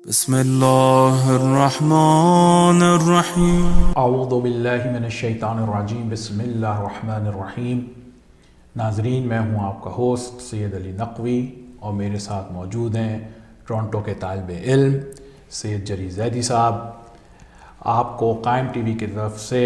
بسم اللہ الرحمن الرحیم۔ اعوذ باللہ من الشیطان الرجیم، بسم اللہ الرحمن الرحیم۔ ناظرین، میں ہوں آپ کا ہوسٹ سید علی نقوی اور میرے ساتھ موجود ہیں ٹورنٹو کے طالب علم سید جری زیدی صاحب۔ آپ کو قائم ٹی وی کی طرف سے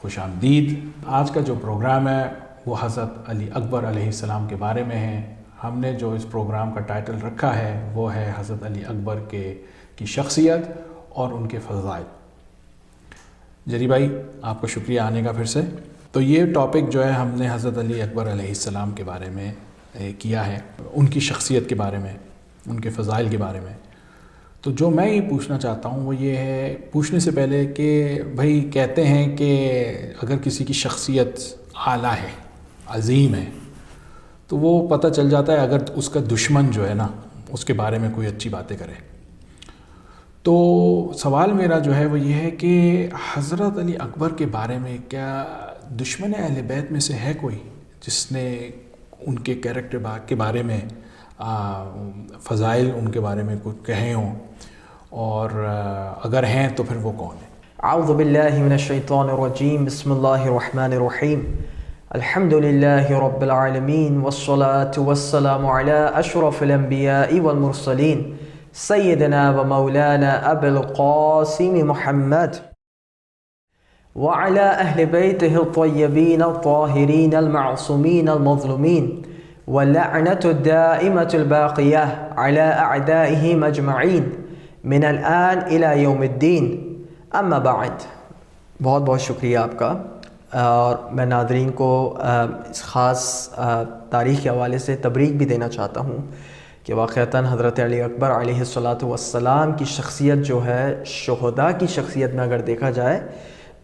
خوش آمدید۔ آج کا جو پروگرام ہے وہ حضرت علی اکبر علیہ السلام کے بارے میں ہے۔ ہم نے جو اس پروگرام کا ٹائٹل رکھا ہے وہ ہے حضرت علی اکبر کی شخصیت اور ان کے فضائل۔ جری بھائی، آپ کو شکریہ آنے کا پھر سے۔ تو یہ ٹاپک جو ہے ہم نے حضرت علی اکبر علیہ السلام کے بارے میں کیا ہے، ان کی شخصیت کے بارے میں، ان کے فضائل کے بارے میں۔ تو جو میں یہ پوچھنا چاہتا ہوں وہ یہ ہے، پوچھنے سے پہلے کہ بھائی کہتے ہیں کہ اگر کسی کی شخصیت اعلیٰ ہے، عظیم ہے، تو وہ پتہ چل جاتا ہے اگر اس کا دشمن جو ہے نا اس کے بارے میں کوئی اچھی باتیں کرے۔ تو سوال میرا جو ہے وہ یہ ہے کہ حضرت علی اکبر کے بارے میں کیا دشمن اہل بیت میں سے ہے کوئی جس نے ان کے کیریکٹر کے بارے میں فضائل ان کے بارے میں کچھ کہے ہوں، اور اگر ہیں تو پھر وہ کون ہے؟ اعوذ باللہ من الشیطان الرجیم، بسم اللہ الرحمن الرحیم۔ الحمد للہ رب العالمین، والصلاة والسلام علی اشرف الانبیاء والمرسلین، سیدنا و مولانا ابی القاسم محمد وعلى اہل بیتہ الطیبین الطاہرین المعصومین المظلومین، واللعنة الدائمة الباقیہ علی اعدائہم اجمعین من الآن الى یوم الدین، اما بعد۔ بہت بہت شکریہ آپ کا، اور میں ناظرین کو اس خاص تاریخ کے حوالے سے تبریک بھی دینا چاہتا ہوں کہ واقعتاً حضرت علی اکبر علیہ السلام کی شخصیت جو ہے، شہداء کی شخصیت میں اگر دیکھا جائے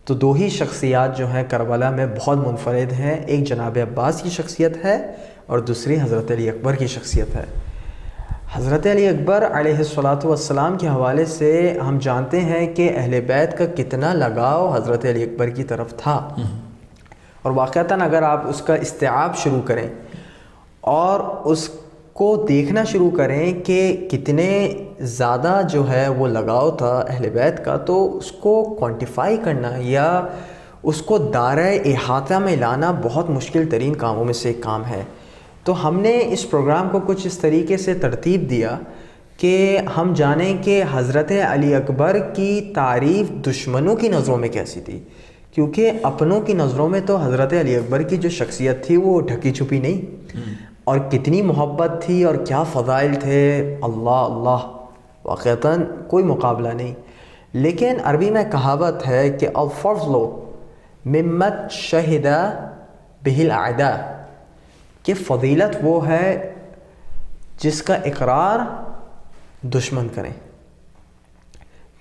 تو دو ہی شخصیات جو ہیں کربلا میں بہت منفرد ہیں، ایک جناب عباس کی شخصیت ہے اور دوسری حضرت علی اکبر کی شخصیت ہے۔ حضرت علی اکبر علیہ السلام کے حوالے سے ہم جانتے ہیں کہ اہل بیت کا کتنا لگاؤ حضرت علی اکبر کی طرف تھا، اور واقعتاً اگر آپ اس کا استیعاب شروع کریں اور اس کو دیکھنا شروع کریں کہ کتنے زیادہ جو ہے وہ لگاؤ تھا اہل بیت کا، تو اس کو کوانٹیفائی کرنا یا اس کو دائرۂ احاطہ میں لانا بہت مشکل ترین کاموں میں سے ایک کام ہے۔ تو ہم نے اس پروگرام کو کچھ اس طریقے سے ترتیب دیا کہ ہم جانیں کہ حضرت علی اکبر کی تعریف دشمنوں کی نظروں میں کیسی تھی، کیونکہ اپنوں کی نظروں میں تو حضرت علی اکبر کی جو شخصیت تھی وہ ڈھکی چھپی نہیں، اور کتنی محبت تھی اور کیا فضائل تھے، اللہ اللہ، واقعتاً کوئی مقابلہ نہیں۔ لیکن عربی میں کہاوت ہے کہ الفضل ممت شہد بہ الاعداء، کہ فضیلت وہ ہے جس کا اقرار دشمن کریں۔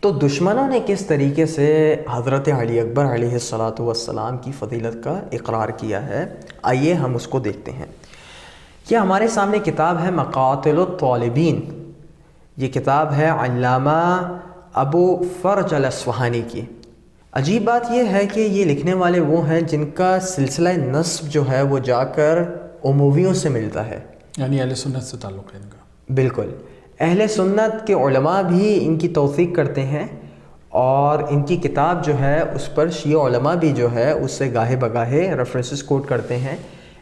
تو دشمنوں نے کس طریقے سے حضرت علی اکبر علیہ السلام کی فضیلت کا اقرار کیا ہے، آئیے ہم اس کو دیکھتے ہیں۔ یہ ہمارے سامنے کتاب ہے مقاتل الطالبین، یہ کتاب ہے علامہ ابو فرج الاصفہانی کی۔ عجیب بات یہ ہے کہ یہ لکھنے والے وہ ہیں جن کا سلسلہ نسب جو ہے وہ جا کر امویوں سے ملتا ہے، یعنی اہل سنت سے تعلق ہے ان کا۔ بالکل، اہل سنت کے علماء بھی ان کی توثیق کرتے ہیں، اور ان کی کتاب جو ہے اس پر شیعہ علماء بھی جو ہے اس سے گاہے بگاہے ریفرنسز کوٹ کرتے ہیں۔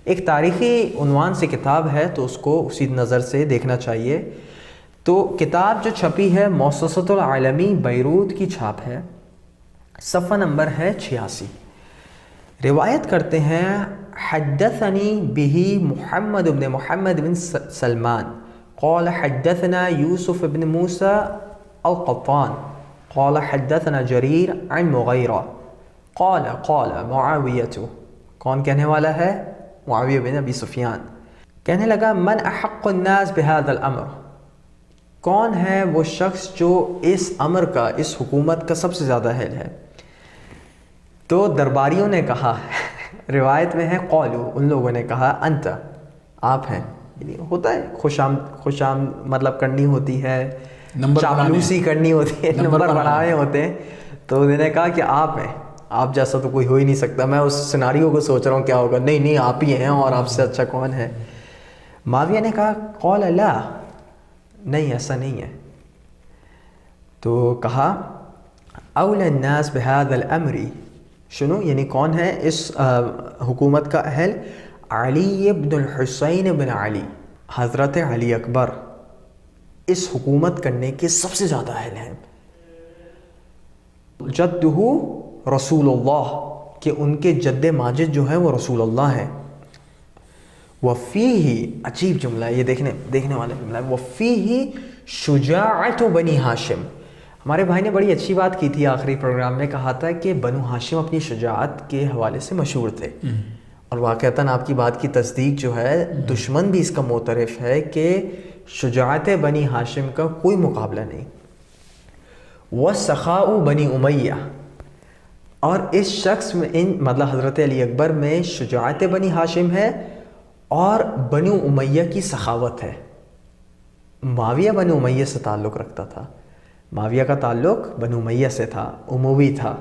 ایک تاریخی عنوان سے کتاب ہے تو اس کو اسی نظر سے دیکھنا چاہیے۔ تو کتاب جو چھپی ہے مؤسسۃ العالمی بیروت کی چھاپ ہے، صفحہ نمبر ہے 86۔ روایت کرتے ہیں حدثنی بہ محمد بن محمد بن سلمان قال حدثنا یوسف بن موسیٰ القطان قال حدثنا جریر عن مغیرہ قال قال معاویۃ، کون کہنے والا ہے؟ معاویہ بن ابی سفیان۔ کہنے لگا من احق الناس بهذا الامر، کون ہے وہ شخص جو اس امر کا، اس حکومت کا سب سے زیادہ اہل ہے؟ تو درباریوں نے کہا، روایت میں ہے قولو، ان لوگوں نے کہا انت، آپ ہیں۔ یعنی ہوتا ہے خوشام مطلب کرنی ہوتی ہے، چاپلوسی کرنی ہوتی ہے، نمبر بنانے ہوتے ہیں، تو انہوں نے کہا کہ آپ ہیں، آپ جیسا تو کوئی ہو ہی نہیں سکتا۔ میں اس سیناریو کو سوچ رہا ہوں کیا ہوگا، نہیں آپ ہی ہیں، اور آپ سے اچھا کون ہے؟ معاویہ نے کہا قول لا، نہیں ایسا نہیں ہے۔ تو کہا اول الناس بهذا الامر، شنو یعنی کون ہے اس حکومت کا اہل؟ علی بن الحسین بن علی، حضرت علی اکبر اس حکومت کرنے کے سب سے زیادہ اہل ہیں. جدہ رسول اللہ، کہ ان کے جد ماجد جو ہے وہ رسول اللہ ہیں. وفیہ، عجیب جملہ ہے یہ، دیکھنے والا جملہ ہے. وفیہ شجاعت بنی ہاشم. ہمارے بھائی نے بڑی اچھی بات کی تھی آخری پروگرام میں، کہا تھا کہ بنو ہاشم اپنی شجاعت کے حوالے سے مشہور تھے، اور واقعتاً آپ کی بات کی تصدیق جو ہے، دشمن بھی اس کا معترف ہے کہ شجاعت بنی ہاشم کا کوئی مقابلہ نہیں. وسخاء بنی امیہ، اور اس شخص میں مطلب حضرت علی اکبر میں شجاعت بنی ہاشم ہے اور بنو امیہ کی سخاوت ہے. معاویہ بنو امیہ سے تعلق رکھتا تھا، معاویہ کا تعلق بنو امیہ سے تھا، اموی تھا.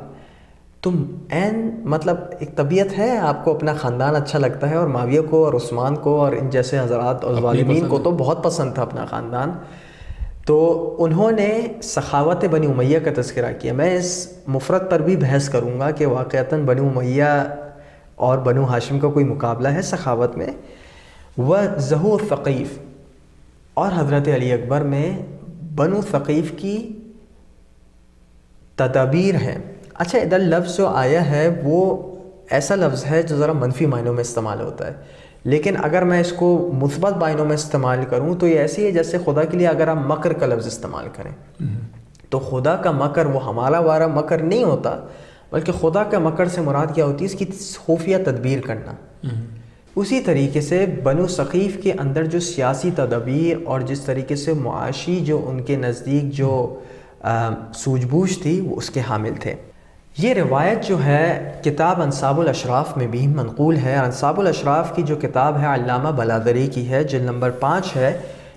تم مطلب ایک طبیعت ہے، آپ کو اپنا خاندان اچھا لگتا ہے، اور معاویہ کو اور عثمان کو اور ان جیسے حضرات اور ظالمین کو تو بہت پسند تھا اپنا خاندان. تو انہوں نے سخاوت بنی امیہ کا تذکرہ کیا. میں اس مفرد پر بھی بحث کروں گا کہ واقعتاً بنو امیہ اور بنو ہاشم کا کوئی مقابلہ ہے سخاوت میں. وَزَهُ ثقیف، اور حضرت علی اکبر میں بنو ثقیف کی تدابیر ہیں. اچھا، ادھر لفظ جو آیا ہے وہ ایسا لفظ ہے جو ذرا منفی معنوں میں استعمال ہوتا ہے، لیکن اگر میں اس کو مثبت معنوں میں استعمال کروں تو یہ ایسی ہے جیسے خدا کے لیے اگر آپ مکر کا لفظ استعمال کریں، تو خدا کا مکر وہ ہمارا وارا مکر نہیں ہوتا، بلکہ خدا کا مکر سے مراد کیا ہوتی ہے؟ اس کی خفیہ تدبیر کرنا. اسی طریقے سے بنو ثقیف کے اندر جو سیاسی تدابیر اور جس طریقے سے معاشی جو ان کے نزدیک جو سوجھ بوجھ تھی وہ اس کے حامل تھے. یہ روایت جو ہے کتاب انصاب الاشراف میں بھی منقول ہے. انصاب الاشراف کی جو کتاب ہے علامہ بلادری کی ہے، جلد نمبر 5 ہے.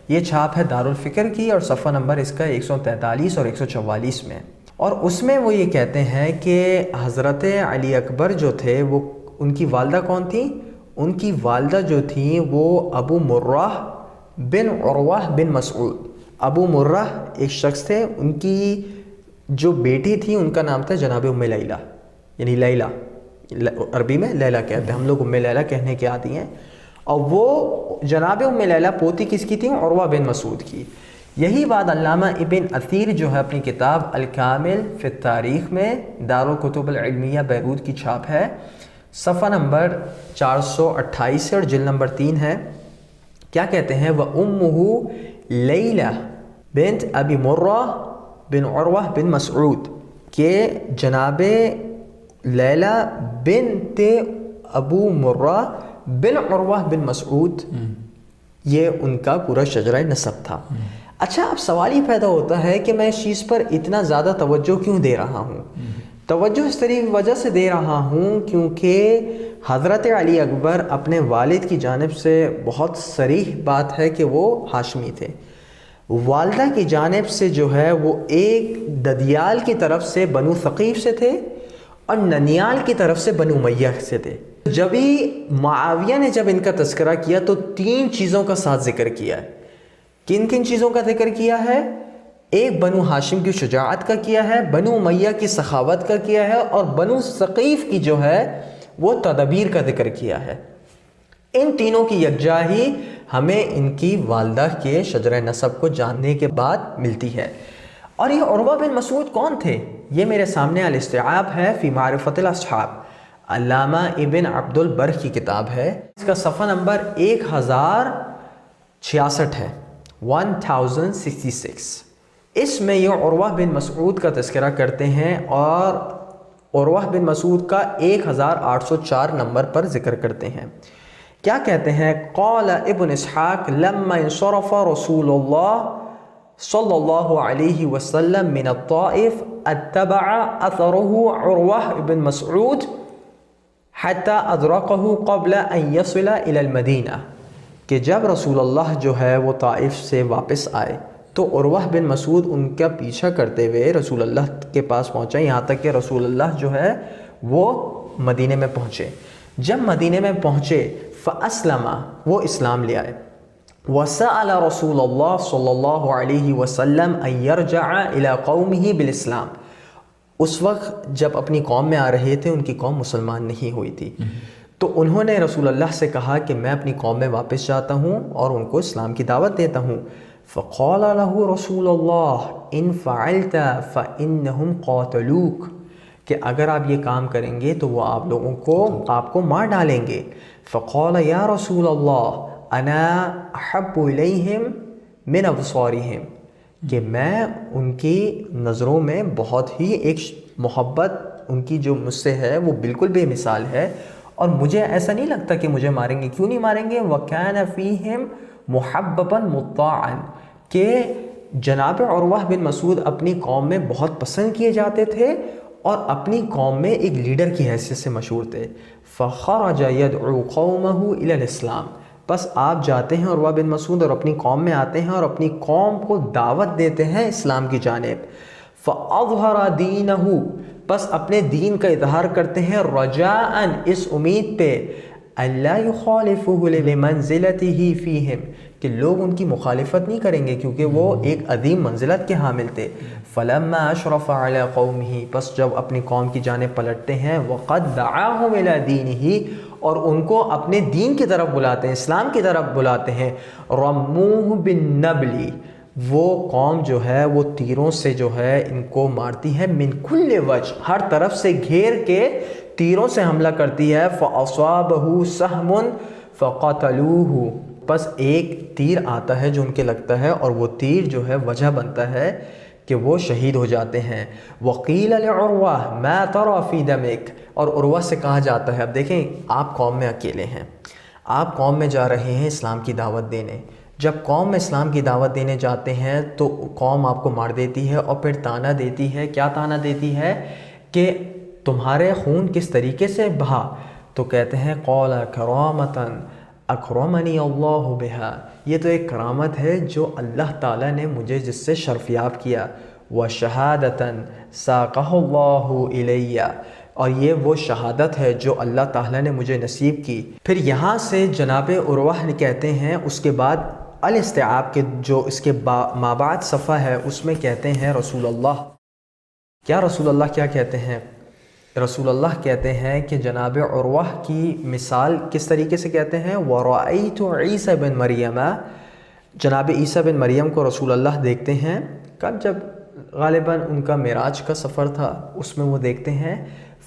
یہ چھاپ ہے دارالفکر کی، اور صفحہ نمبر اس کا 143 اور 144 میں. اور اس میں وہ یہ کہتے ہیں کہ حضرت علی اکبر جو تھے وہ، ان کی والدہ کون تھیں؟ ان کی والدہ جو تھیں وہ ابو مرہ بن عروہ بن مسعود. ابو مرہ ایک شخص تھے، ان کی جو بیٹی تھی ان کا نام تھا جناب ام لیلہ، یعنی لیلہ، عربی میں لیلہ کہتے ہیں، ہم لوگ ام لیلہ کہنے کے عادی ہیں. اور وہ جناب ام لیلہ پوتی کس کی تھی؟ عروہ بن مسعود کی. یہی بات علامہ ابن اثیر جو ہے اپنی کتاب الکامل فی التاریخ میں، دارالکتب العلمیہ بیروت کی چھاپ ہے، صفحہ نمبر 428 اور جلد نمبر 3 ہے. کیا کہتے ہیں؟ وَأُمُّهُ لیلہ بنت ابی مرہ بن عروہ بن مسعود، کہ جناب لیلہ بنت ابو مرہ بن عروہ بن مسعود، یہ ان کا پورا شجرہ نسب تھا. اچھا، اب سوال یہ پیدا ہوتا ہے کہ میں اس چیز پر اتنا زیادہ توجہ کیوں دے رہا ہوں؟ توجہ اس طریقے وجہ سے دے رہا ہوں کیونکہ حضرت علی اکبر اپنے والد کی جانب سے بہت صریح بات ہے کہ وہ ہاشمی تھے. والدہ کی جانب سے جو ہے وہ ایک ددیال کی طرف سے بنو ثقیف سے تھے اور ننیال کی طرف سے بنو امیہ سے تھے. جبھی معاویہ نے جب ان کا تذکرہ کیا تو 3 چیزوں کا ساتھ ذکر کیا ہے. کن کن چیزوں کا ذکر کیا ہے؟ ایک بنو ہاشم کی شجاعت کا کیا ہے، بنو امیہ کی سخاوت کا کیا ہے، اور بنو ثقیف کی جو ہے وہ تدابیر کا ذکر کیا ہے. ان تینوں کی یکجاہی ہمیں ان کی والدہ کے شجرہ نسب کو جاننے کے بعد ملتی ہے. اور یہ عروہ بن مسعود کون تھے؟ یہ میرے سامنے الاستیعاب ہے فی معرفت الاصحاب، علامہ ابن عبد البر کی کتاب ہے. اس کا صفحہ نمبر 1066 ہے، 1066. اس میں یہ عروہ بن مسعود کا تذکرہ کرتے ہیں اور عروہ بن مسعود کا 1804 نمبر پر ذکر کرتے ہیں. کیا کہتے ہیں؟ قال ابن اسحاق لما انصرف رسول اللہ صلی اللہ علیہ وسلم من الطائف اتبع اثره عروہ بن مسعود حتى ادرکه قبل ان يصل الى المدینہ، کہ جب رسول اللہ جو ہے وہ طائف سے واپس آئے تو عروہ بن مسعود ان کا پیچھا کرتے ہوئے رسول اللہ کے پاس پہنچا، یہاں تک کہ رسول اللہ جو ہے وہ مدینے میں پہنچے. جب مدینے میں پہنچے فَأَسْلَمَ، وہ اسلام لے آئے. وسأل رسول اللہ صلی اللہ علیہ وسلم ان یرجع الی قومہ بالاسلام. اس وقت جب اپنی قوم میں آ رہے تھے، ان کی قوم مسلمان نہیں ہوئی تھی، تو انہوں نے رسول اللہ سے کہا کہ میں اپنی قوم میں واپس جاتا ہوں اور ان کو اسلام کی دعوت دیتا ہوں. فقال له رسول اللہ ان فعلت فإنهم قاتلوک، کہ اگر آپ یہ کام کریں گے تو وہ آپ لوگوں کو آپ کو مار ڈالیں گے. فقال یا رسول اللہ انا احب الیہم من ابصارہم، کہ میں ان کی نظروں میں بہت ہی ایک محبت ان کی جو مجھ سے ہے وہ بالکل بے مثال ہے، اور مجھے ایسا نہیں لگتا کہ مجھے ماریں گے. کیوں نہیں ماریں گے؟ وَكَانَ فِيهِمْ مُحَبَّبًا مُطَاعًا، کہ جناب عروہ بن مسعود اپنی قوم میں بہت پسند کیے جاتے تھے اور اپنی قوم میں ایک لیڈر کی حیثیت سے مشہور تھے. فَخَرَجَ يَدْعُو قَوْمَهُ إِلَى الْإِسْلَامِ، بس آپ جاتے ہیں عروہ بن مسعود اور اپنی قوم میں آتے ہیں اور اپنی قوم کو دعوت دیتے ہیں اسلام کی جانب. فَأَظْهَرَ دِينَهُ، بس اپنے دین کا اظہار کرتے ہیں رجاءً، اس امید پہ اللہ يخالفه لمنزلته فيهم، کہ لوگ ان کی مخالفت نہیں کریں گے کیونکہ وہ ایک عظیم منزلت کے حامل تھے. فلما اشرف علی قومه، بس جب اپنی قوم کی جانب پلٹتے ہیں وقد دعاهم الى دینه، اور ان کو اپنے دین کی طرف بلاتے ہیں، اسلام کی طرف بلاتے ہیں. رموه بالنبل، وہ قوم جو ہے وہ تیروں سے جو ہے ان کو مارتی ہے. من کل وجہ، ہر طرف سے گھیر کے تیروں سے حملہ کرتی ہے. فاصابه سهم فقتلوه، بس ایک تیر آتا ہے جو ان کے لگتا ہے اور وہ تیر جو ہے وجہ بنتا ہے کہ وہ شہید ہو جاتے ہیں. وقیل لعروہ ما ترى فی دمک، اور عروہ سے کہا جاتا ہے، اب دیکھیں آپ قوم میں اکیلے ہیں، آپ قوم میں جا رہے ہیں اسلام کی دعوت دینے. جب قوم میں اسلام کی دعوت دینے جاتے ہیں تو قوم آپ کو مار دیتی ہے اور پھر تانا دیتی ہے. کیا تانا دیتی ہے؟ کہ تمہارے خون کس طریقے سے بہا. تو کہتے ہیں قول کرامتا اکرمنی اللہ بہا، یہ تو ایک کرامت ہے جو اللہ تعالیٰ نے مجھے جس سے شرفیاب کیا. وشہادتاً ساقہ اللہ الیہ، اور یہ وہ شہادت ہے جو اللہ تعالیٰ نے مجھے نصیب کی. پھر یہاں سے جناب عروہ کہتے ہیں، اس کے بعد الاستیعاب کے جو اس کے مابعد صفحہ ہے اس میں کہتے ہیں رسول اللہ، کیا رسول اللہ کیا کہتے ہیں؟ رسول اللہ کہتے ہیں کہ جناب عروہ کی مثال کس طریقے سے کہتے ہیں؟ وَرَأَيْتُ عِيسَى بن مریم، جناب عیسیٰ بن مریم کو رسول اللہ دیکھتے ہیں. کب؟ جب غالباً ان کا معراج کا سفر تھا، اس میں وہ دیکھتے ہیں.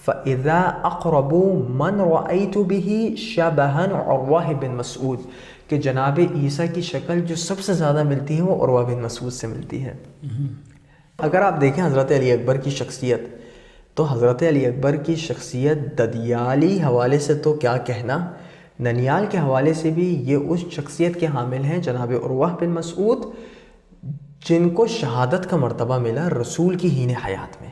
فَإِذَا أَقْرَبُ مَنْ رَأَيْتُ بِهِ شَبَهًا عروہ بن مسعود، کہ جناب عیسیٰ کی شکل جو سب سے زیادہ ملتی ہے وہ عروہ بن مسعود سے ملتی ہے. اگر آپ دیکھیں حضرت علی اکبر کی شخصیت، تو حضرت علی اکبر کی شخصیت ددیالی حوالے سے تو کیا کہنا، ننیال کے حوالے سے بھی یہ اس شخصیت کے حامل ہیں جناب عروہ بن مسعود جن کو شہادت کا مرتبہ ملا رسول کی ہین حیات میں،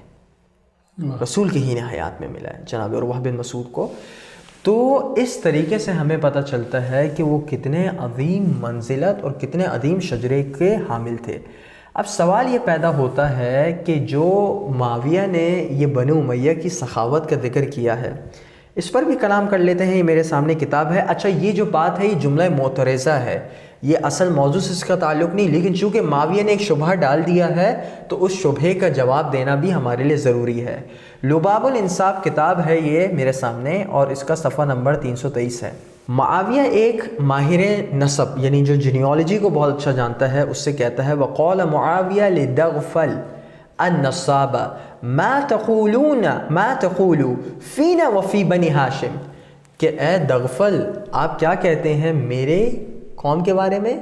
رسول کی ہین حیات میں ملا ہے جناب عروہ بن مسعود کو. تو اس طریقے سے ہمیں پتہ چلتا ہے کہ وہ کتنے عظیم منزلت اور کتنے عظیم شجرے کے حامل تھے. اب سوال یہ پیدا ہوتا ہے کہ جو معاویہ نے یہ بنو امیہ کی سخاوت کا ذکر کیا ہے، اس پر بھی کلام کر لیتے ہیں. یہ میرے سامنے کتاب ہے. اچھا، یہ جو بات ہے یہ جملہ معترضہ ہے، یہ اصل موضوع سے اس کا تعلق نہیں، لیکن چونکہ معاویہ نے ایک شبہہ ڈال دیا ہے تو اس شبہے کا جواب دینا بھی ہمارے لیے ضروری ہے. لباب الانصاف کتاب ہے یہ میرے سامنے، اور اس کا صفحہ نمبر 323 ہے. معاویہ ایک ماہر نسب یعنی جو جینیالوجی کو بہت اچھا جانتا ہے، اس سے کہتا ہے وقال معاویہ لدغفل النصاب ما تقول فینا وفی بنی ہاشم، کہ اے دغفل آپ کیا کہتے ہیں میرے قوم کے بارے میں،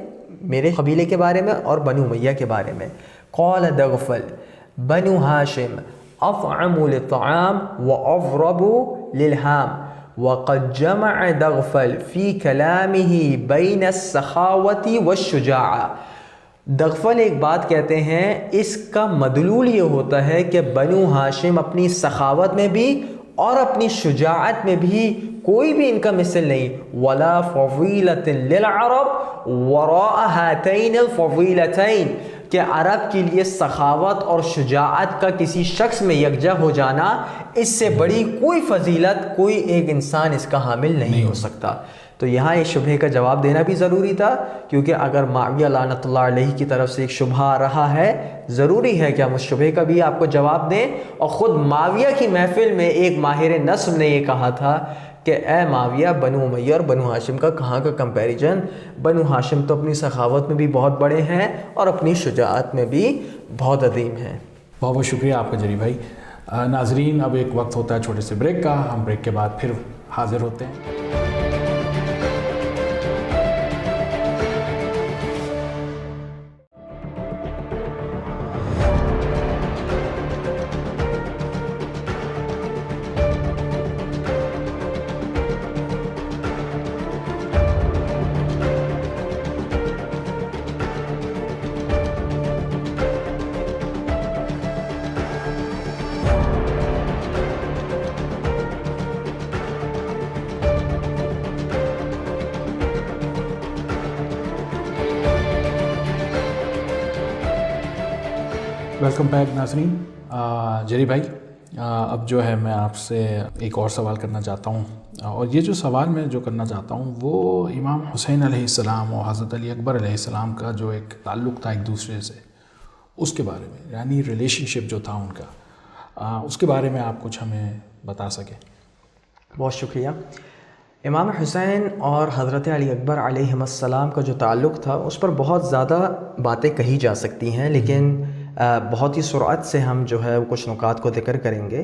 میرے قبیلے کے بارے میں اور بنو امیہ کے بارے میں. قال دغفل بنو ہاشم اطعم للطعام واضرب للهام. وقد جمع دغفل فی کلامہ بین السخاوت والشجاعہ. دغفل ایک بات کہتے ہیں، اس کا مدلول یہ ہوتا ہے کہ بنو ہاشم اپنی سخاوت میں بھی اور اپنی شجاعت میں بھی کوئی بھی ان کا مثل نہیں. ولا فضیلۃ للعرب وراء ہاتین الفضیلتین، کہ عرب کے لیے سخاوت اور شجاعت کا کسی شخص میں یکجا ہو جانا، اس سے بڑی کوئی فضیلت کوئی ایک انسان اس کا حامل نہیں ہو سکتا. تو تو یہاں اس شبہے کا جواب دینا بھی ضروری تھا، کیونکہ اگر معاویہ لعنت اللہ علیہ کی طرف سے ایک شبہ آ رہا ہے، ضروری ہے کہ ہم اس شبہے کا بھی آپ کو جواب دیں۔ اور خود معاویہ کی محفل میں ایک ماہر نصب نے یہ کہا تھا کہ اے معاویہ، بنو امیہ اور بنو ہاشم کا کہاں کا کمپیریجن، بنو ہاشم تو اپنی سخاوت میں بھی بہت بڑے ہیں اور اپنی شجاعت میں بھی بہت عظیم ہیں۔ بہت بہت شکریہ آپ کا جری بھائی۔ ناظرین، اب ایک وقت ہوتا ہے چھوٹے سے بریک کا، ہم بریک کے بعد پھر حاضر ہوتے ہیں۔ ویلکم بیک ناظرین۔ جری بھائی، اب جو ہے میں آپ سے ایک اور سوال کرنا چاہتا ہوں، اور یہ جو سوال میں جو کرنا چاہتا ہوں وہ امام حسین علیہ السلام اور حضرت علی اکبر علیہ السلام کا جو ایک تعلق تھا ایک دوسرے سے، اس کے بارے میں، یعنی ریلیشن شپ جو تھا ان کا، اس کے بارے میں آپ کچھ ہمیں بتا سکیں۔ بہت شکریہ۔ امام حسین اور حضرت علی اکبر علیہ السلام کا جو تعلق تھا اس پر بہت زیادہ باتیں کہی جا سکتی ہیں، لیکن بہت ہی سرعت سے ہم جو ہے کچھ نکات کو ذکر کریں گے۔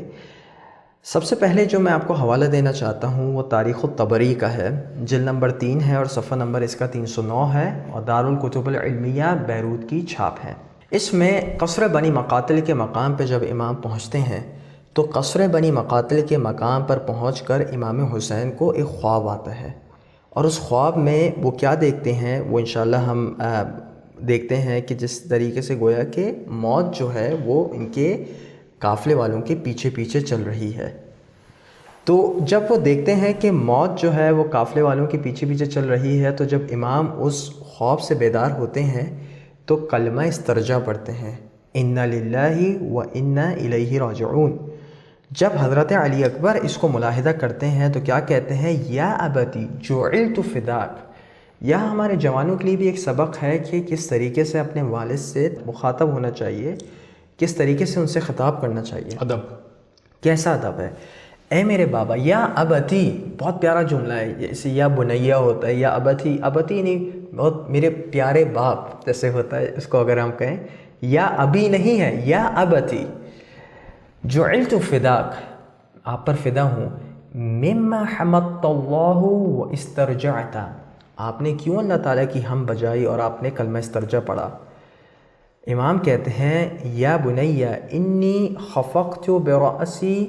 سب سے پہلے جو میں آپ کو حوالہ دینا چاہتا ہوں وہ تاریخ الطبری کا ہے، جلد نمبر 3 ہے اور صفحہ نمبر اس کا 309 ہے، اور دارالکتب العلمیہ بیروت کی چھاپ ہے۔ اس میں قصر بنی مقاتل کے مقام پہ جب امام پہنچتے ہیں تو قصر بنی مقاتل کے مقام پر پہنچ کر امام حسین کو ایک خواب آتا ہے، اور اس خواب میں وہ کیا دیکھتے ہیں وہ انشاءاللہ ہم دیکھتے ہیں کہ جس طریقے سے گویا کہ موت جو ہے وہ ان کے قافلے والوں کے پیچھے پیچھے چل رہی ہے۔ تو جب وہ دیکھتے ہیں کہ موت جو ہے وہ قافلے والوں کے پیچھے پیچھے چل رہی ہے، تو جب امام اس خواب سے بیدار ہوتے ہیں تو کلمہ استرجاع پڑھتے ہیں، انا للہ و انا الیہ راجعون۔ جب حضرت علی اکبر اس کو ملاحظہ کرتے ہیں تو کیا کہتے ہیں، یا ابتی جعلت فداک۔ یہاں ہمارے جوانوں کے لیے بھی ایک سبق ہے کہ کس طریقے سے اپنے والد سے مخاطب ہونا چاہیے، کس طریقے سے ان سے خطاب کرنا چاہیے، ادب کیسا ادب ہے۔ اے میرے بابا، یا ابتی بہت پیارا جملہ ہے، جیسے یا بنیا ہوتا ہے، یا ابتی، ابتی نہیں، بہت میرے پیارے باپ جیسے ہوتا ہے، اس کو اگر ہم کہیں یا ابھی نہیں ہے، یا ابتی جعلت فداک، آپ پر فدا ہوں، مما حمدت اللہ و استرجعت، آپ نے کیوں اللہ تعالیٰ کی ہم بجائی اور آپ نے کلمہ استرجاع پڑھا۔ امام کہتے ہیں، یا بنی انی خفقت برأسی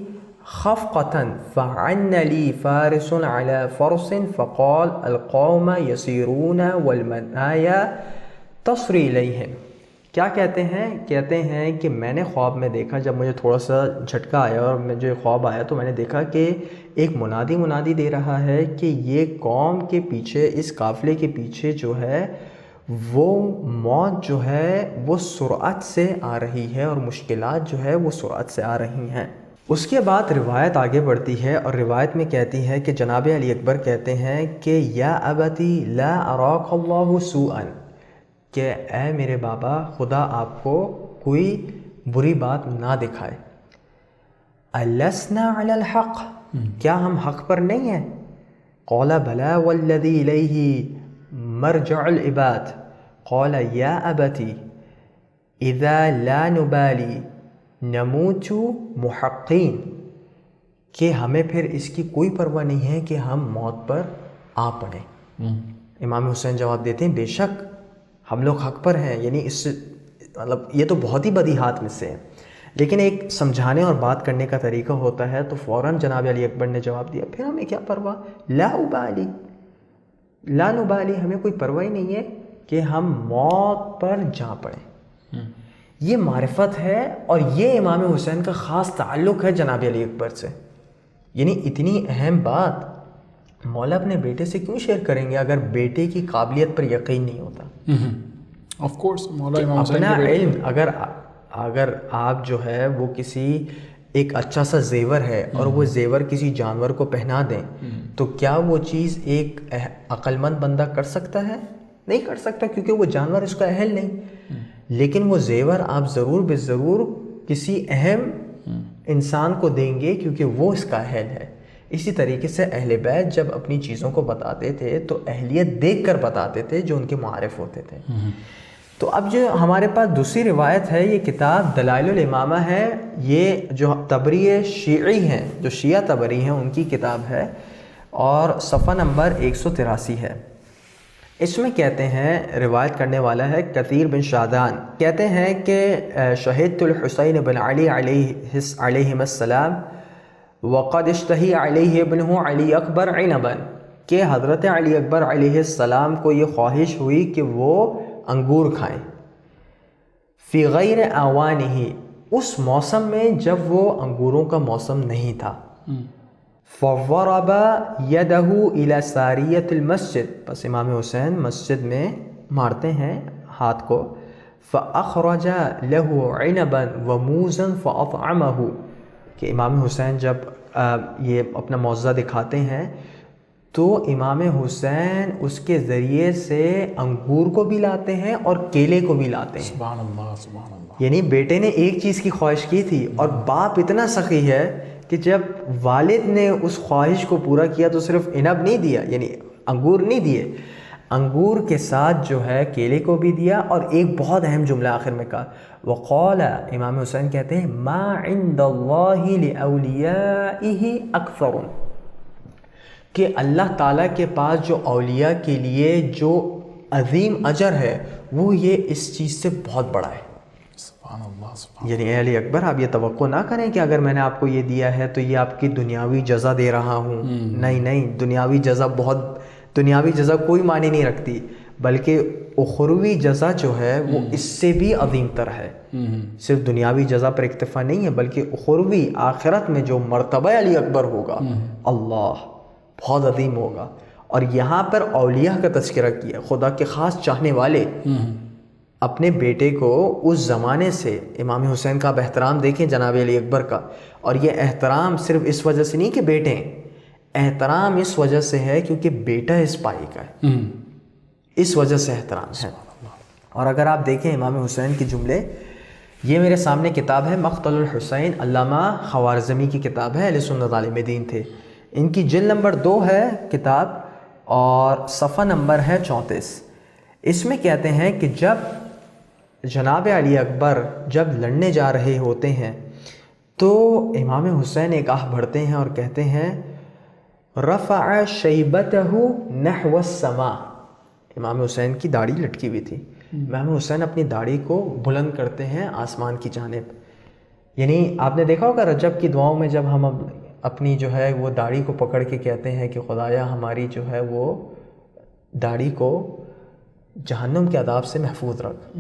خفقة فعن لی فارس علی فرس فقال القوم یسیرون والمنایا تصری الیہم۔ کیا کہتے ہیں؟ کہتے ہیں کہ میں نے خواب میں دیکھا، جب مجھے تھوڑا سا جھٹکا آیا اور مجھے خواب آیا تو میں نے دیکھا کہ ایک منادی دے رہا ہے کہ یہ قوم کے پیچھے، اس قافلے کے پیچھے جو ہے وہ موت جو ہے وہ سرعت سے آ رہی ہے اور مشکلات جو ہے وہ سرعت سے آ رہی ہیں۔ اس کے بعد روایت آگے بڑھتی ہے اور روایت میں کہتی ہے کہ جناب علی اکبر کہتے ہیں کہ یا ابتی لا اراک اللہ سوءا، کہ اے میرے بابا خدا آپ کو کوئی بری بات نہ دکھائے۔ السنا علی الحق، کیا ہم حق پر نہیں ہیں؟ قال بلا والذی الیہ مرجع العباد، قال یا ابتی اذا لا نبالی نموت محقین، کہ ہمیں پھر اس کی کوئی پرواہ نہیں ہے کہ ہم موت پر آ پڑیں۔ امام حسین جواب دیتے ہیں، بے شک ہم لوگ حق پر ہیں، یعنی اس سے مطلب یہ تو بہت ہی بدیہات میں سے ہے، لیکن ایک سمجھانے اور بات کرنے کا طریقہ ہوتا ہے، تو فوراً جناب علی اکبر نے جواب دیا، پھر ہمیں کیا پرواہ، لا ابالی لا نبالی، ہمیں کوئی پرواہ ہی نہیں ہے کہ ہم موت پر جا پڑیں۔ یہ معرفت ہے اور یہ امام حسین کا خاص تعلق ہے جناب علی اکبر سے، یعنی اتنی اہم بات مولا اپنے بیٹے سے کیوں شیئر کریں گے اگر بیٹے کی قابلیت پر یقین نہیں ہوتا۔ آف کورس مولا امام حسین اپنا علم اگر آپ جو ہے وہ کسی ایک اچھا سا زیور ہے اور وہ زیور کسی جانور کو پہنا دیں تو کیا وہ چیز ایک عقل مند بندہ کر سکتا ہے؟ نہیں کر سکتا، کیونکہ وہ جانور اس کا اہل نہیں۔ لیکن وہ زیور آپ ضرور بے ضرور کسی اہم انسان کو دیں گے کیونکہ وہ اس کا اہل ہے۔ اسی طریقے سے اہل بیت جب اپنی چیزوں کو بتاتے تھے تو اہلیت دیکھ کر بتاتے تھے جو ان کے معارف ہوتے تھے۔ تو اب جو ہمارے پاس دوسری روایت ہے، یہ کتاب دلائل الامامہ ہے، یہ جو طبری شیعی ہیں، جو شیعہ طبری ہیں، ان کی کتاب ہے اور صفحہ نمبر 183 ہے۔ اس میں کہتے ہیں، روایت کرنے والا ہے کثیر بن شادان، کہتے ہیں کہ شہدت الحسین بن علی علیہم السلام وقد اشتہی علیہ ابنہ علی اکبر عنبا، کہ حضرت علی اکبر علیہ السلام کو یہ خواہش ہوئی کہ وہ انگور کھائیں، فی غیر آوانہ، اس موسم میں جب وہ انگوروں کا موسم نہیں تھا۔ فضرب یدہ الی ساریۃ المسجد، بس امام حسین مسجد میں مارتے ہیں ہاتھ کو، فاخرج له عنبا وموزا فاطعمہ، کہ امام حسین جب یہ اپنا معجزہ دکھاتے ہیں تو امام حسین اس کے ذریعے سے انگور کو بھی لاتے ہیں اور کیلے کو بھی لاتے ہیں۔ سبحان اللہ، سبحان اللہ۔ یعنی بیٹے نے ایک چیز کی خواہش کی تھی اور باپ اتنا سخی ہے کہ جب والد نے اس خواہش کو پورا کیا تو صرف عنب نہیں دیا، یعنی انگور نہیں دیے، انگور کے ساتھ جو ہے کیلے کو بھی دیا، اور ایک بہت اہم جملہ آخر میں کہا، وقال، امام حسین کہتے ہیں، ما عند اللہ لأولیائہ اکثر، کہ اللہ تعالیٰ کے پاس جو اولیاء کے لیے جو عظیم اجر ہے وہ یہ اس چیز سے بہت بڑا ہے۔ سبحان اللہ، سبحان یعنی اے علی اکبر، آپ یہ توقع نہ کریں کہ اگر میں نے آپ کو یہ دیا ہے تو یہ آپ کی دنیاوی جزا دے رہا ہوں، نہیں، دنیاوی جزا کوئی معنی نہیں رکھتی، بلکہ اخروی جزا جو ہے وہ اس سے بھی عظیم تر ہے۔ صرف دنیاوی جزا پر اکتفا نہیں ہے، بلکہ اخروی آخرت میں جو مرتبہ علی اکبر ہوگا، اللہ بہت عظیم ہوگا۔ اور یہاں پر اولیاء کا تذکرہ کیا، خدا کے خاص چاہنے والے اپنے بیٹے کو اس زمانے سے، امام حسین کا اب احترام دیکھیں جناب علی اکبر کا، اور یہ احترام صرف اس وجہ سے نہیں کہ بیٹے ہیں، احترام اس وجہ سے ہے کیونکہ بیٹا اس پائی کا ہے، اس وجہ سے احترام ہے۔ اور اگر آپ دیکھیں امام حسین کے جملے، یہ میرے سامنے کتاب ہے مقتل الحسین، علامہ خوارزمی کی کتاب ہے، اہل سنت عالم دین تھے، ان کی جلد نمبر 2 ہے کتاب اور صفحہ نمبر ہے 34۔ اس میں کہتے ہیں کہ جب جناب علی اکبر جب لڑنے جا رہے ہوتے ہیں تو امام حسین ایک آہ بھرتے ہیں اور کہتے ہیں، رفع شیبتہ نحو السماء، امام حسین کی داڑھی لٹکی ہوئی تھی، امام حسین اپنی داڑھی کو بلند کرتے ہیں آسمان کی جانب۔ یعنی آپ نے دیکھا ہوگا رجب کی دعاؤں میں جب ہم اپنی جو ہے وہ داڑھی کو پکڑ کے کہتے ہیں کہ خدایا ہماری جو ہے وہ داڑھی کو جہنم کے عذاب سے محفوظ رکھ۔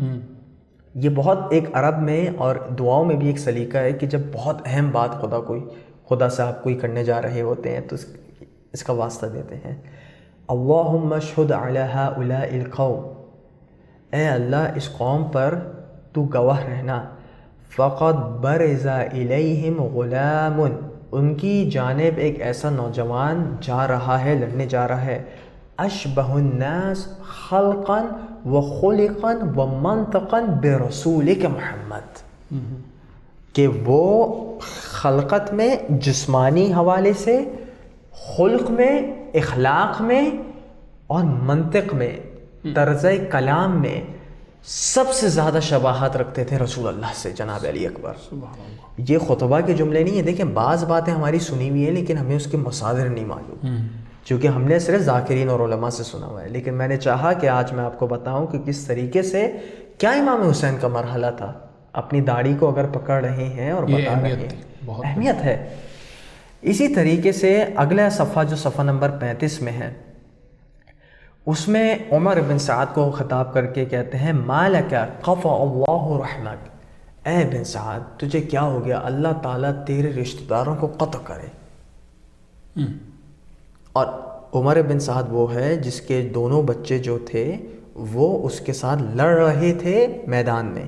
یہ بہت ایک عرب میں اور دعاؤں میں بھی ایک سلیقہ ہے کہ جب بہت اہم بات خدا سے آپ کوئی کرنے جا رہے ہوتے ہیں تو اس کا واسطہ دیتے ہیں، اللہم اشہد علی ہؤلاء القوم، اے اللہ اس قوم پر تو گواہ رہنا، فقد برز الیہم غلام، ان کی جانب ایک ایسا نوجوان جا رہا ہے، لڑنے جا رہا ہے، اشبہ الناس خلقا وخلقا ومنطقا برسولک محمد، کہ وہ خلقت میں، جسمانی حوالے سے، خلق میں، اخلاق میں اور منطق میں، طرز کلام میں سب سے زیادہ شباہت رکھتے تھے رسول اللہ سے جناب علی اکبر۔ یہ خطبہ کے جملے نہیں ہیں، دیکھیں بعض باتیں ہماری سنی ہوئی ہیں لیکن ہمیں اس کے مصادر نہیں معلوم، چونکہ ہم نے صرف ذاکرین اور علماء سے سنا ہوا ہے، لیکن میں نے چاہا کہ آج میں آپ کو بتاؤں کہ کس طریقے سے کیا امام حسین کا مرحلہ تھا، اپنی داڑھی کو اگر پکڑ رہے ہیں اور بتا رہے ہیں، اہمیت ہے۔ اسی طریقے سے اگلا صفحہ جو صفحہ نمبر 35 میں ہے، اس میں عمر بن سعد کو خطاب کر کے کہتے ہیں، مالک قطع اللہ رحمک، اے بن سعد تجھے کیا ہو گیا، اللہ تعالیٰ تیرے رشتہ داروں کو قطع کرے۔ اور عمر بن سعد وہ ہے جس کے دونوں بچے جو تھے وہ اس کے ساتھ لڑ رہے تھے میدان میں،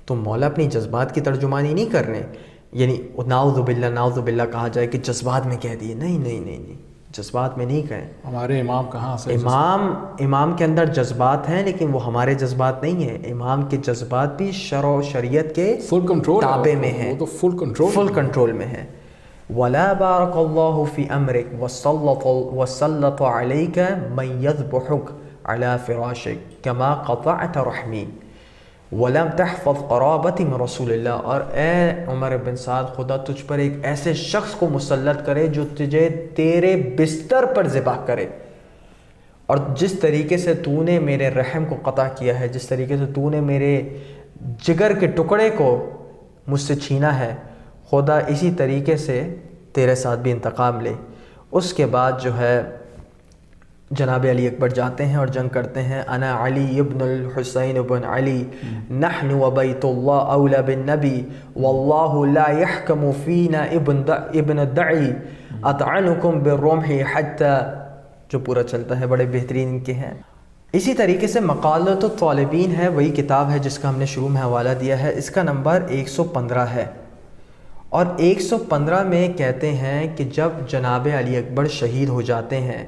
تو مولا اپنی جذبات کی ترجمانی نہیں کر رہے، یعنی نعوذ باللہ کہا جائے کہ جذبات میں کہہ دیے، نہیں، جذبات میں نہیں کہیں۔ ہمارے امام کہاں سے؟ امام کے اندر جذبات ہیں، لیکن وہ ہمارے جذبات نہیں ہیں۔ امام کے جذبات بھی شرع و شریعت کے فل کنٹرول تابع میں ہیں، وہ تو فل کنٹرول میں ہے۔ وَلَا بَارَكَ اللَّهُ فِي أَمْرِكَ وَسَلَّطَ عَلَيْكَ مَنْ يَذْبُحُكَ عَلَى فِرَاشِكَ كَمَا قَطَعْتَ رَحْمِي وَلَمْ تَحْفَظْ قَرَابَتِي مِنْ رَسُولِ اللَّهِ، اور اے عمر بن سعد، خدا تجھ پر ایک ایسے شخص کو مسلط کرے جو تجھے تیرے بستر پر ذبح کرے، اور جس طریقے سے تو نے میرے رحم کو قطع کیا ہے، جس طریقے سے تو نے میرے جگر کے ٹکڑے کو مجھ سے چھینا ہے، خدا اسی طریقے سے تیرے ساتھ بھی انتقام لے۔ اس کے بعد جو ہے جناب علی اکبر جاتے ہیں اور جنگ کرتے ہیں۔ انا علی ابن الحسین ابن علی نحن وبیت اللہ اولا بالنبی واللہ لا يحکم فینا ابن الدعی اطعنکم بالرمح حتی، جو پورا چلتا ہے، بڑے بہترین ان کے ہیں۔ اسی طریقے سے مقالۃ الطالبین ہے، وہی کتاب ہے جس کا ہم نے شروع میں حوالہ دیا ہے، اس کا نمبر 115 ہے، اور 115 میں کہتے ہیں کہ جب جناب علی اکبر شہید ہو جاتے ہیں،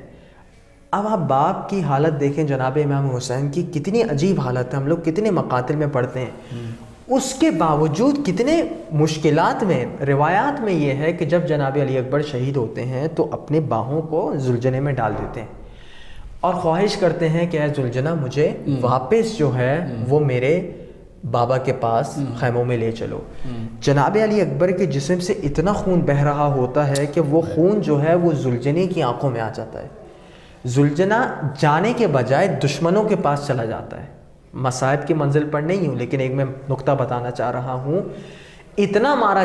اب آپ باپ کی حالت دیکھیں، جناب امام حسین کی کتنی عجیب حالت ہے، ہم لوگ کتنے مقاتل میں پڑھتے ہیں، اس کے باوجود کتنے مشکلات میں، روایات میں یہ ہے کہ جب جناب علی اکبر شہید ہوتے ہیں تو اپنے باہوں کو زلجنے میں ڈال دیتے ہیں اور خواہش کرتے ہیں کہ اے زلجنہ مجھے واپس جو ہے وہ میرے بابا کے پاس خیموں میں لے چلو۔ جناب علی اکبر کے جسم سے اتنا خون بہہ رہا ہوتا ہے کہ وہ خون جو ہے وہ زلجنے کی آنکھوں میں آ جاتا ہے، زلجنہ جانے کے بجائے دشمنوں کے پاس چلا جاتا ہے۔ مصائب کی منزل پر نہیں ہوں، لیکن ایک میں نقطہ بتانا چاہ رہا ہوں، اتنا مارا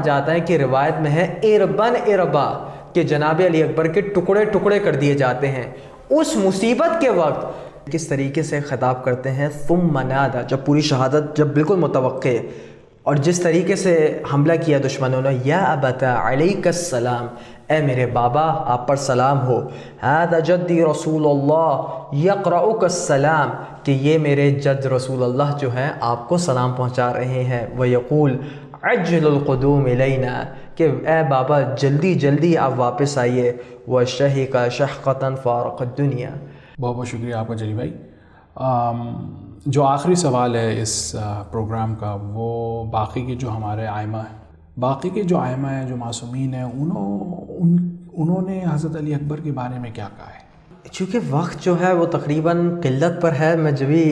جاتا ہے کہ روایت میں ہے اربا کہ جناب علی اکبر کے ٹکڑے کر دیے جاتے ہیں۔ اس مصیبت کے وقت کس طریقے سے خطاب کرتے ہیں، ثم نادى، جب پوری شہادت جب بالکل متوقع ہے، اور جس طریقے سے حملہ کیا دشمنوں نے، یا ابتا علیک السلام، اے میرے بابا آپ پر سلام ہو، ھذا جدی رسول اللہ یقرؤک السلام، کہ یہ میرے جد رسول اللہ جو ہیں آپ کو سلام پہنچا رہے ہیں، ویقول عجل القدوم الینا، کہ اے بابا جلدی آپ واپس آئیے، وشہق شہقۃ فارق الدنیا۔ بہت بہت شکریہ آپ کا جلی بھائی۔ جو آخری سوال ہے اس پروگرام کا، وہ باقی کے جو ہمارے ائمہ ہیں، جو معصومین ہیں، انہوں نے حضرت علی اکبر کے بارے میں کیا کہا ہے؟ چونکہ وقت جو ہے وہ تقریباً قلت پر ہے، میں جب بھی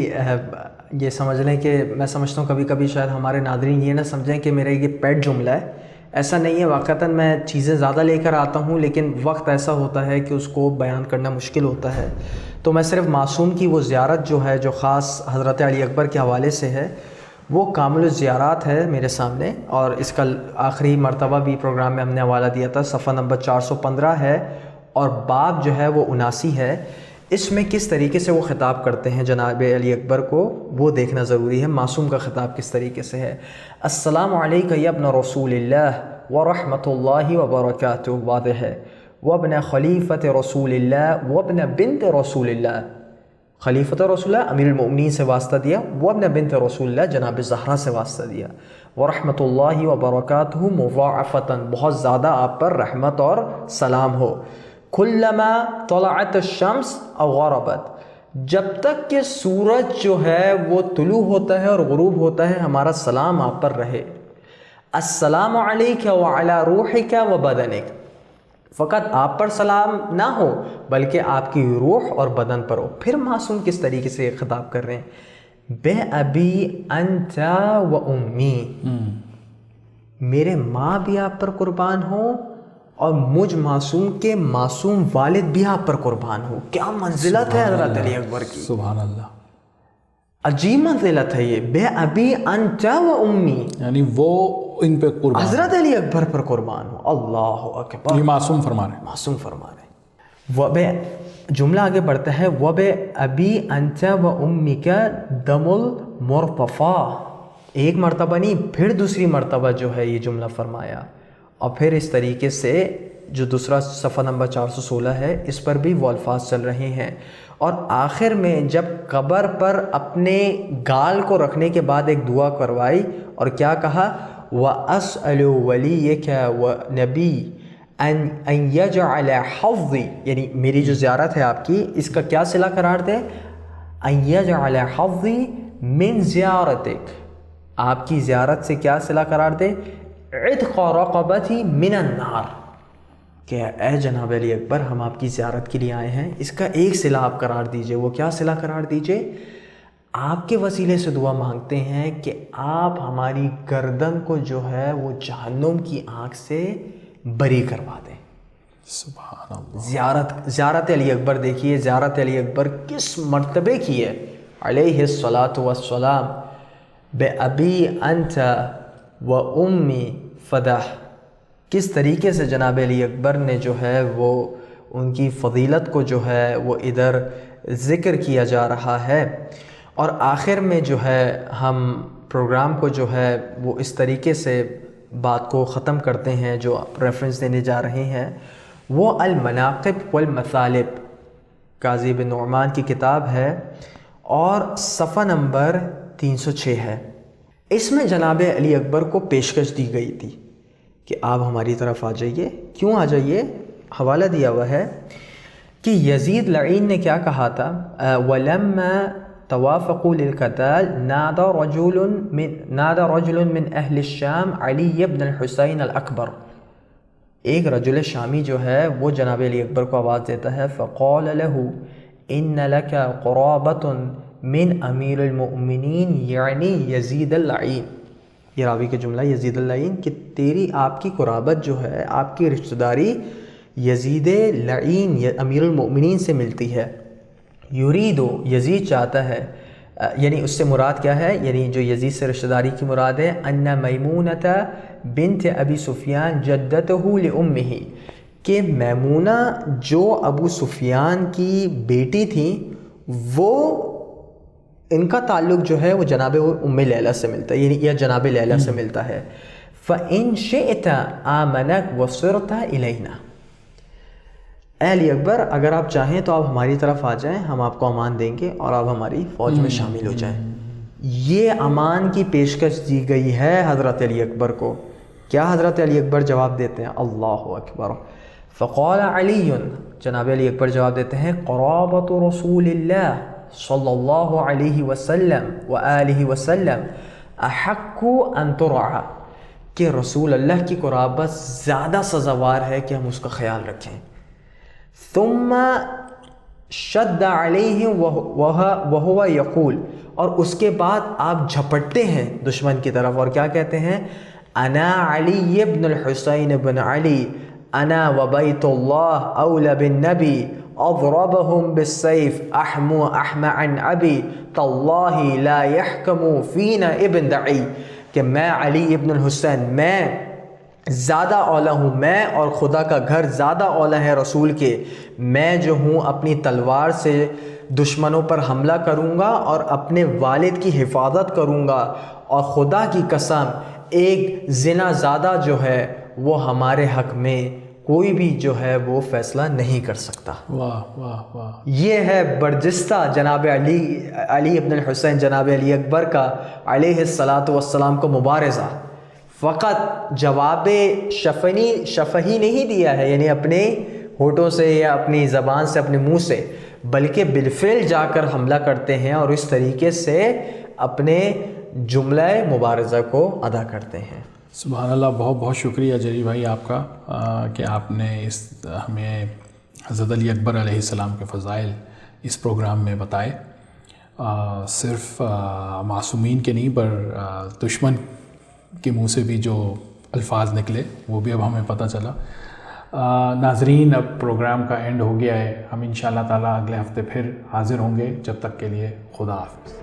یہ سمجھ لیں کہ میں سمجھتا ہوں کبھی کبھی شاید ہمارے ناظرین یہ نہ سمجھیں کہ میرا یہ پیٹ جملہ ہے، ایسا نہیں ہے، واقعتاً میں چیزیں زیادہ لے کر آتا ہوں، لیکن وقت ایسا ہوتا ہے کہ اس کو بیان کرنا مشکل ہوتا ہے، تو میں صرف معصوم کی وہ زیارت جو ہے، جو خاص حضرت علی اکبر کے حوالے سے ہے، وہ کامل الزیارات ہے میرے سامنے، اور اس کا آخری مرتبہ بھی پروگرام میں ہم نے حوالہ دیا تھا، صفحہ نمبر 415 ہے، اور باب جو ہے وہ 79 ہے۔ اس میں کس طریقے سے وہ خطاب کرتے ہیں جناب علی اکبر کو، وہ دیکھنا ضروری ہے، معصوم کا خطاب کس طریقے سے ہے۔ السلام علیکہ یا ابن رسول اللہ ورحمۃ اللہ وبرکاتہ، واضح ہے، وابن خلیفۃ رسول اللہ وابن بنت رسول اللہ، خلیفۃ رسول اللہ امیر المؤمنین سے واسطہ دیا، وابن بنت رسول اللہ جناب زہرا سے واسطہ دیا، ورحمۃ اللہ وبرکاتہ مضاعفتاً، بہت زیادہ آپ پر رحمت اور سلام ہو، کلما طلعت الشمس او غربت، جب تک کہ سورج جو ہے وہ طلوع ہوتا ہے اور غروب ہوتا ہے، ہمارا سلام آپ پر رہے۔ السلام علیک وعلی روحک وبدنک، فقط آپ پر سلام نہ ہو بلکہ آپ کی روح اور بدن پر ہو۔ پھر معصوم کس طریقے سے خطاب کر رہے ہیں، بے ابی انت و امی، میرے ماں بھی آپ پر قربان ہو اور مجھ معصوم کے معصوم والد بھی آپ پر قربان ہو۔ کیا منزلت ہے حضرت علی اکبر کی، سبحان اللہ، عجیب منزلت ہے یہ، بے ابی انت و امی، یعنی وہ ان پہ قربان، حضرت علی اکبر پر قربان ہو۔ اللہ اکبر، یہ معصوم فرما رہے ہیں، معصوم فرما رہے ہیں۔ وبے، جملہ آگے بڑھتا ہے، وبے ابی انت و امیک دم المرتفع، ایک مرتبہ نہیں پھر دوسری مرتبہ جو ہے یہ جملہ فرمایا، اور پھر اس طریقے سے جو دوسرا صفحہ نمبر 416 ہے اس پر بھی وہ الفاظ چل رہے ہیں، اور آخر میں جب قبر پر اپنے گال کو رکھنے کے بعد ایک دعا کروائی اور کیا کہا، وَأَسْأَلُ وَلِيَّكَ وَنَبِيَّ ان یجعل حظی، یعنی میری جو زیارت ہے آپ کی، اس کا کیا صلہ قرار دے؟ ان یجعل حظی من زیارتک، آپ کی زیارت سے کیا صلہ قرار دے؟ عتق رقبتی من النار، کہ اے جناب علی اکبر ہم آپ کی زیارت کے لیے آئے ہیں، اس کا ایک صلہ آپ قرار دیجئے۔ وہ کیا صلہ قرار دیجئے؟ آپ کے وسیلے سے دعا مانگتے ہیں کہ آپ ہماری گردن کو جو ہے وہ جہنم کی آنکھ سے بری کروا دیں۔ سبحان اللہ۔ زیارت علی اکبر دیکھیے، زیارت علی اکبر کس مرتبے کی ہے، علیہ الصلاۃ والسلام، بِأَبِي أَنْتَ وَأُمِّي فَدَحْ، کس طریقے سے جناب علی اکبر نے جو ہے وہ ان کی فضیلت کو جو ہے وہ ادھر ذکر کیا جا رہا ہے۔ اور آخر میں جو ہے ہم پروگرام کو جو ہے وہ اس طریقے سے بات کو ختم کرتے ہیں، جو ریفرنس دینے جا رہے ہیں وہ المناقب والمثالب، قاضی بن نعمان کی کتاب ہے اور صفحہ نمبر 306 ہے۔ اس میں جناب علی اکبر کو پیشکش دی گئی تھی کہ آپ ہماری طرف آ جائیے۔ کیوں آ جائیے؟ حوالہ دیا ہوا ہے کہ یزید لعین نے کیا کہا تھا، وَلَمَّا توافقوا للقتال نادى رجل من اہل الشام علی بن الحسین الاکبر، ایک رجل شامی جو ہے وہ جناب علی اکبر کو آواز دیتا ہے، فقال له ان لك قرابة من امیر المؤمنین یعنی یزید اللعین، یہ راوی کا جملہ یزید اللعین، کہ تیری آپ کی قرابت جو ہے، آپ کی رشتہ داری یزید لعین امیر المؤمنین سے ملتی ہے۔ یریدو، یزید چاہتا ہے، یعنی اس سے مراد کیا ہے، یعنی جو یزید سے رشتہ داری کی مراد ہے، ان میمونۃ بنت ابی سفیان جدتہ لامہ، کہ میمونہ جو ابو سفیان کی بیٹی تھی وہ ان کا تعلق جو ہے وہ جناب ام لیلہ سے ملتا ہے، یعنی یا جناب لیلہ سے ملتا ہے۔ فَإِن شِئْتَ آمَنَكْ وَصِرْتَ إِلَيْنَا، اے علی اکبر اگر آپ چاہیں تو آپ ہماری طرف آ جائیں، ہم آپ کو امان دیں گے اور آپ ہماری فوج میں شامل ہو جائیں۔ یہ امان کی پیشکش دی گئی ہے حضرت علی اکبر کو۔ کیا حضرت علی اکبر جواب دیتے ہیں؟ اللہ اکبر۔ فقال علی، جناب علی اکبر جواب دیتے ہیں، قرابت رسول اللہ صلی اللہ علیہ وسلم وآلہ وسلم احق ان ترعى، کہ رسول اللہ کی قرابت زیادہ سزاوار ہے کہ ہم اس کا خیال رکھیں۔ ثم شد علیہم وہو یقول، اور اس کے بعد آپ جھپٹتے ہیں دشمن کی طرف اور کیا کہتے ہیں؟ انا علی ابن الحسین بن علی انا وبیت اللہ اولی بالنبی اضربهم بالسیف احمو عن ابی تاللہ لا یحکم فینا ابن دعی، کہ میں علی ابن الحسین، میں زیادہ اولا ہوں، میں اور خدا کا گھر زیادہ اولا ہے رسول کے، میں جو ہوں اپنی تلوار سے دشمنوں پر حملہ کروں گا اور اپنے والد کی حفاظت کروں گا، اور خدا کی قسم ایک زنا زادہ جو ہے وہ ہمارے حق میں کوئی بھی جو ہے وہ فیصلہ نہیں کر سکتا۔ واہ واہ واہ۔ یہ ہے برجستہ جناب علی ابن الحسین جناب علی اکبر کا علیہ الصلاۃ والسلام کو مبارزہ۔ فقط جواب شفہی نہیں دیا ہے، یعنی اپنے ہونٹوں سے یا اپنی زبان سے اپنے منہ سے، بلکہ بالفعل جا کر حملہ کرتے ہیں اور اس طریقے سے اپنے جملہ مبارزہ کو ادا کرتے ہیں۔ سبحان اللہ، بہت بہت شکریہ جری بھائی آپ کا کہ آپ نے ہمیں حضرت علی اکبر علیہ السلام کے فضائل اس پروگرام میں بتائے، صرف معصومین کے نہیں پر دشمن کے منہ سے بھی جو الفاظ نکلے وہ بھی اب ہمیں پتہ چلا۔ ناظرین، اب پروگرام کا اینڈ ہو گیا ہے، ہم انشاءاللہ تعالیٰ اگلے ہفتے پھر حاضر ہوں گے، جب تک کے لیے خدا حافظ۔